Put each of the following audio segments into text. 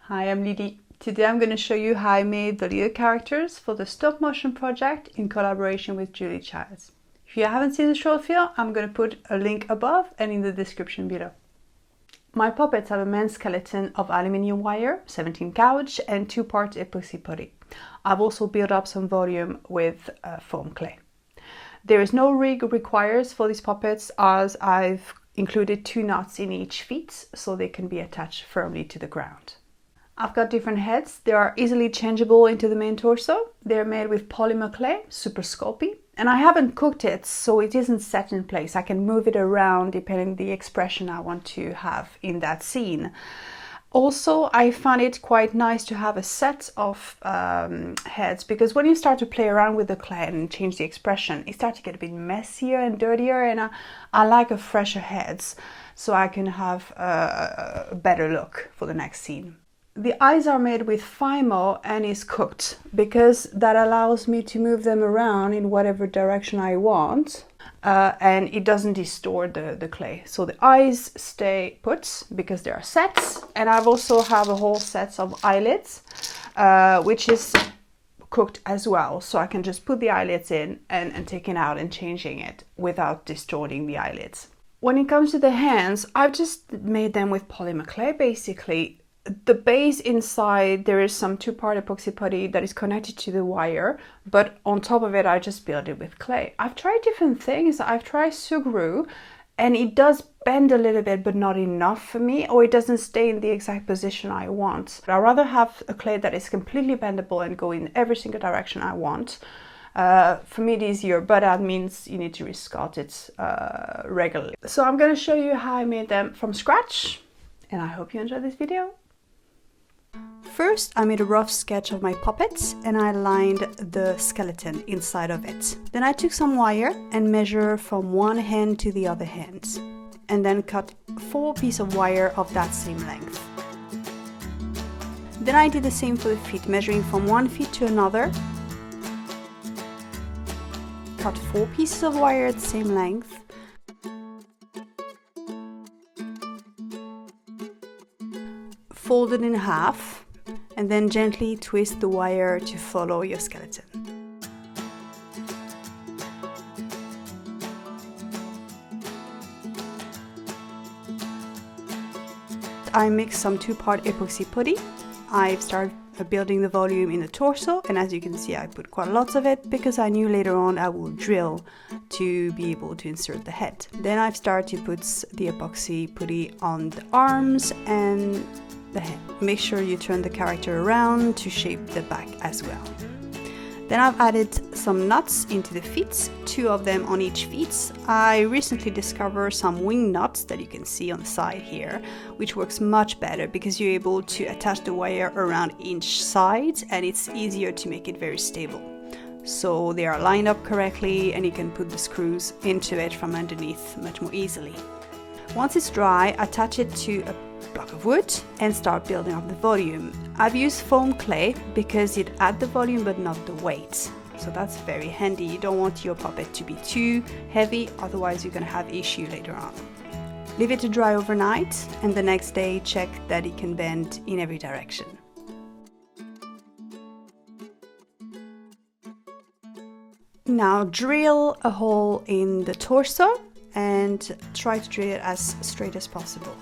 Hi, I'm Lily. Today I'm going to show you how I made the little characters for the stop motion project in collaboration with Julie Childs. If you haven't seen the short film, I'm going to put a link above and in the description below. My puppets have a main skeleton of aluminium wire, 17 couch and 2 parts epoxy putty. I've also built up some volume with foam clay. There is no rig required for these puppets as I've included 2 nuts in each feet so they can be attached firmly to the ground. I've got different heads. They are easily changeable into the main torso. They're made with polymer clay, super sculpty. And I haven't cooked it, so it isn't set in place. I can move it around depending on the expression I want to have in that scene. Also, I found it quite nice to have a set of heads, because when you start to play around with the clay and change the expression, it starts to get a bit messier and dirtier, and I like a fresher heads so I can have a better look for the next scene. The eyes are made with Fimo and is cooked because that allows me to move them around in whatever direction I want and it doesn't distort the clay. So the eyes stay put because they are sets, and I've also have a whole set of eyelids which is cooked as well. So I can just put the eyelids in and take it out and changing it without distorting the eyelids. When it comes to the hands, I've just made them with polymer clay basically. The base inside, there is some 2-part epoxy putty that is connected to the wire, but on top of it I just built it with clay. I've tried different things. I've tried sugru and it does bend a little bit but not enough for me, or it doesn't stay in the exact position I want. I'd rather have a clay that is completely bendable and go in every single direction I want. For me it is easier, but that means you need to rescald it regularly. So I'm going to show you how I made them from scratch, and I hope you enjoy this video. First, I made a rough sketch of my puppets and I lined the skeleton inside of it. Then I took some wire and measured from one hand to the other hand, and then cut 4 pieces of wire of that same length. Then I did the same for the feet, measuring from one feet to another. Cut 4 pieces of wire at the same length. Fold it in half and then gently twist the wire to follow your skeleton. I mixed some 2-part epoxy putty. I've started building the volume in the torso, and as you can see I put quite lots of it because I knew later on I will drill to be able to insert the head. Then I've started to put the epoxy putty on the arms and the head. Make sure you turn the character around to shape the back as well. Then I've added some nuts into the feet, 2 of them on each feet. I recently discovered some wing nuts that you can see on the side here, which works much better because you're able to attach the wire around each side and it's easier to make it very stable. So they are lined up correctly and you can put the screws into it from underneath much more easily. Once it's dry, attach it to a block of wood and start building up the volume. I've used foam clay because it adds the volume but not the weight. So that's very handy. You don't want your puppet to be too heavy, otherwise you're going to have issue later on. Leave it to dry overnight and the next day check that it can bend in every direction. Now drill a hole in the torso and try to drill it as straight as possible.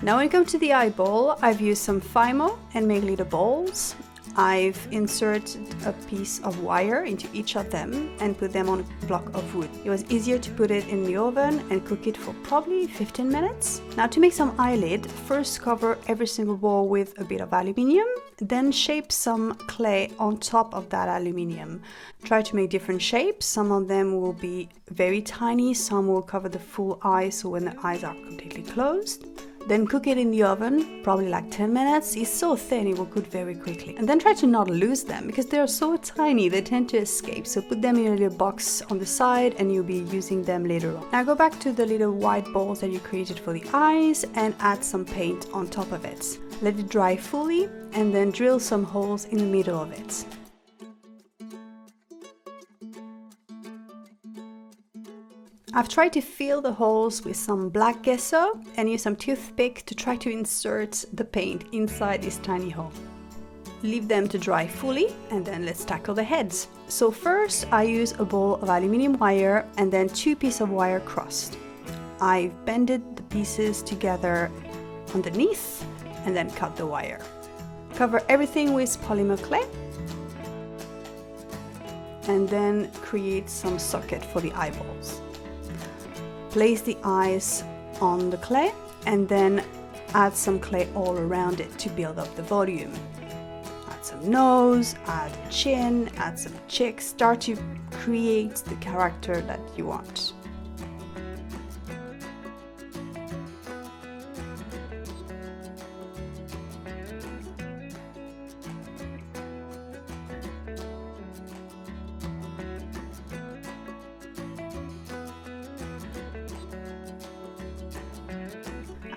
Now when it comes to the eyeball, I've used some Fimo and made little balls. I've inserted a piece of wire into each of them and put them on a block of wood. It was easier to put it in the oven and cook it for probably 15 minutes. Now to make some eyelid, first cover every single ball with a bit of aluminium, then shape some clay on top of that aluminium. Try to make different shapes. Some of them will be very tiny, some will cover the full eye, so when the eyes are completely closed. Then cook it in the oven, probably like 10 minutes. It's so thin, it will cook very quickly. And then try to not lose them, because they are so tiny, they tend to escape. So put them in a little box on the side and you'll be using them later on. Now go back to the little white balls that you created for the eyes and add some paint on top of it. Let it dry fully and then drill some holes in the middle of it. I've tried to fill the holes with some black gesso and use some toothpick to try to insert the paint inside this tiny hole. Leave them to dry fully and then let's tackle the heads. So first I use a ball of aluminium wire and then 2 pieces of wire crossed. I've bended the pieces together underneath and then cut the wire. Cover everything with polymer clay and then create some socket for the eyeballs. Place the eyes on the clay and then add some clay all around it to build up the volume. Add some nose, add chin, add some cheeks, start to create the character that you want.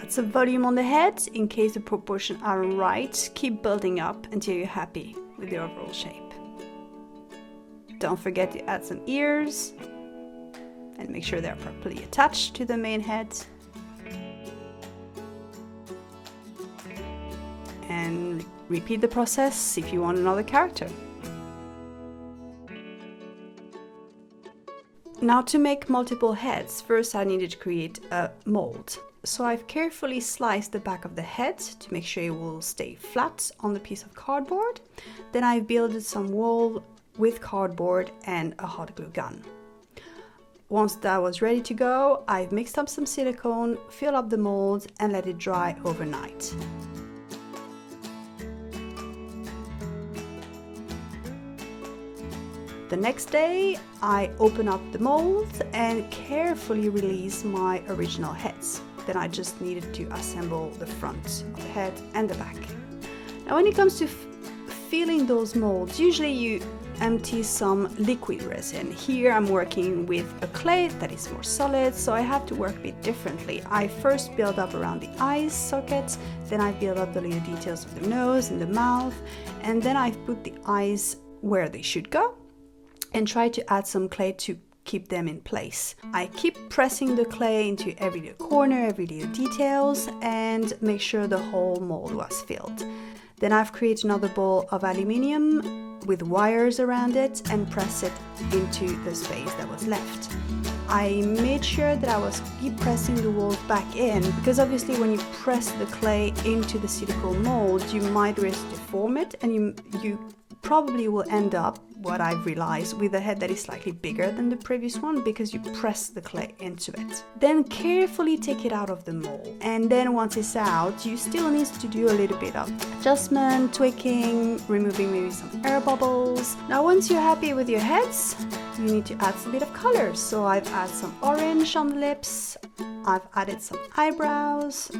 Add some volume on the head in case the proportions aren't right. Keep building up until you're happy with the overall shape. Don't forget to add some ears and make sure they're properly attached to the main head. And repeat the process if you want another character. Now to make multiple heads, first I needed to create a mold. So I've carefully sliced the back of the head to make sure it will stay flat on the piece of cardboard. Then I've built some wool with cardboard and a hot glue gun. Once that was ready to go, I've mixed up some silicone, filled up the mold and let it dry overnight. The next day, I open up the mold and carefully release my original heads. Then I just needed to assemble the front of the head and the back. Now when it comes to filling those molds, usually you empty some liquid resin. Here I'm working with a clay that is more solid, so I have to work a bit differently. I first build up around the eyes sockets, then I build up the little details of the nose and the mouth, and then I put the eyes where they should go and try to add some clay to keep them in place. I keep pressing the clay into every little corner, every little details, and make sure the whole mold was filled. Then I've created another ball of aluminium with wires around it and press it into the space that was left. I made sure that I was keep pressing the walls back in, because obviously when you press the clay into the silicone mold, you might risk to deform it, and you probably will end up, what I've realized, with a head that is slightly bigger than the previous one because you press the clay into it. Then carefully take it out of the mold, and then once it's out, you still need to do a little bit of adjustment, tweaking, removing maybe some air bubbles. Now once you're happy with your heads, you need to add some bit of colors. So I've added some orange on the lips, I've added some eyebrows.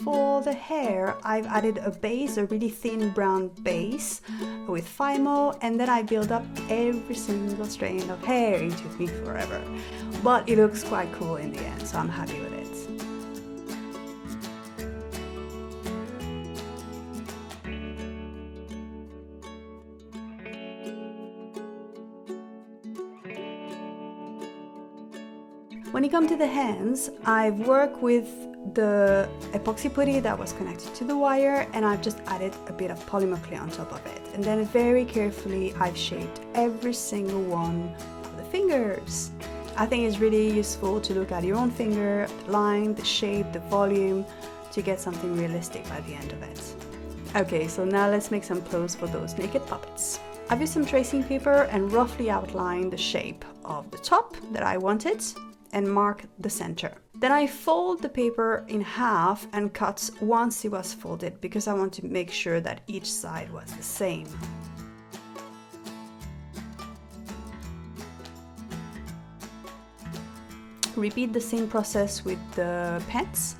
For the hair, I've added a base, a really thin brown base with Fimo, and then I build up every single strand of hair. It took me forever, but it looks quite cool in the end, so I'm happy with it. When it comes to the hands, I've worked with the epoxy putty that was connected to the wire, and I've just added a bit of polymer clay on top of it. And then very carefully I've shaped every single one of the fingers. I think it's really useful to look at your own finger, the line, the shape, the volume, to get something realistic by the end of it. Okay, so now let's make some clothes for those naked puppets. I've used some tracing paper and roughly outlined the shape of the top that I wanted and mark the center. Then I fold the paper in half and cut once it was folded because I want to make sure that each side was the same. Repeat the same process with the pants.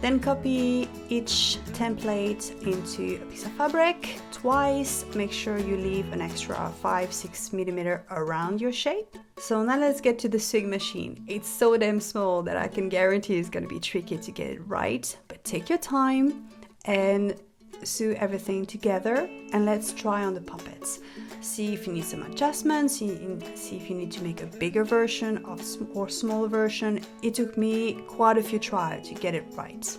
Then copy each template into a piece of fabric twice. Make sure you leave an extra 5-6 millimeter around your shape. So now let's get to the sewing machine. It's so damn small that I can guarantee it's going to be tricky to get it right, but take your time and sew everything together and let's try on the puppets. See if you need some adjustments, see if you need to make a bigger version or smaller version. It took me quite a few tries to get it right.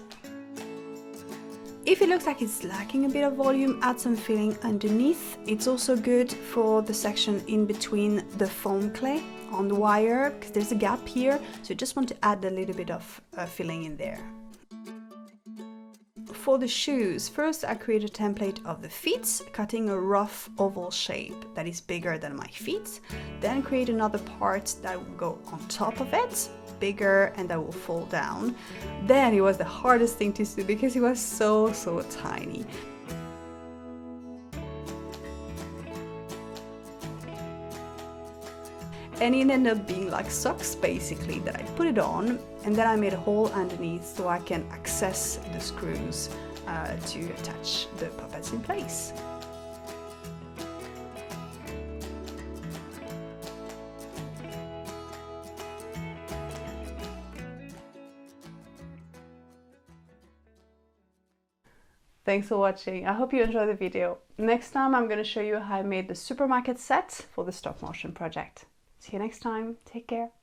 If it looks like it's lacking a bit of volume, add some filling underneath. It's also good for the section in between the foam clay on the wire because there's a gap here, so you just want to add a little bit of filling in there. For the shoes, first I create a template of the feet, cutting a rough oval shape that is bigger than my feet. Then create another part that will go on top of it, bigger, and that will fall down. Then it was the hardest thing to sew because it was so tiny. And it ended up being like socks basically, that I put it on and then I made a hole underneath so I can access the screws to attach the puppets in place. Thanks for watching. I hope you enjoyed the video. Next time I'm going to show you how I made the supermarket set for the stop motion project. See you next time. Take care.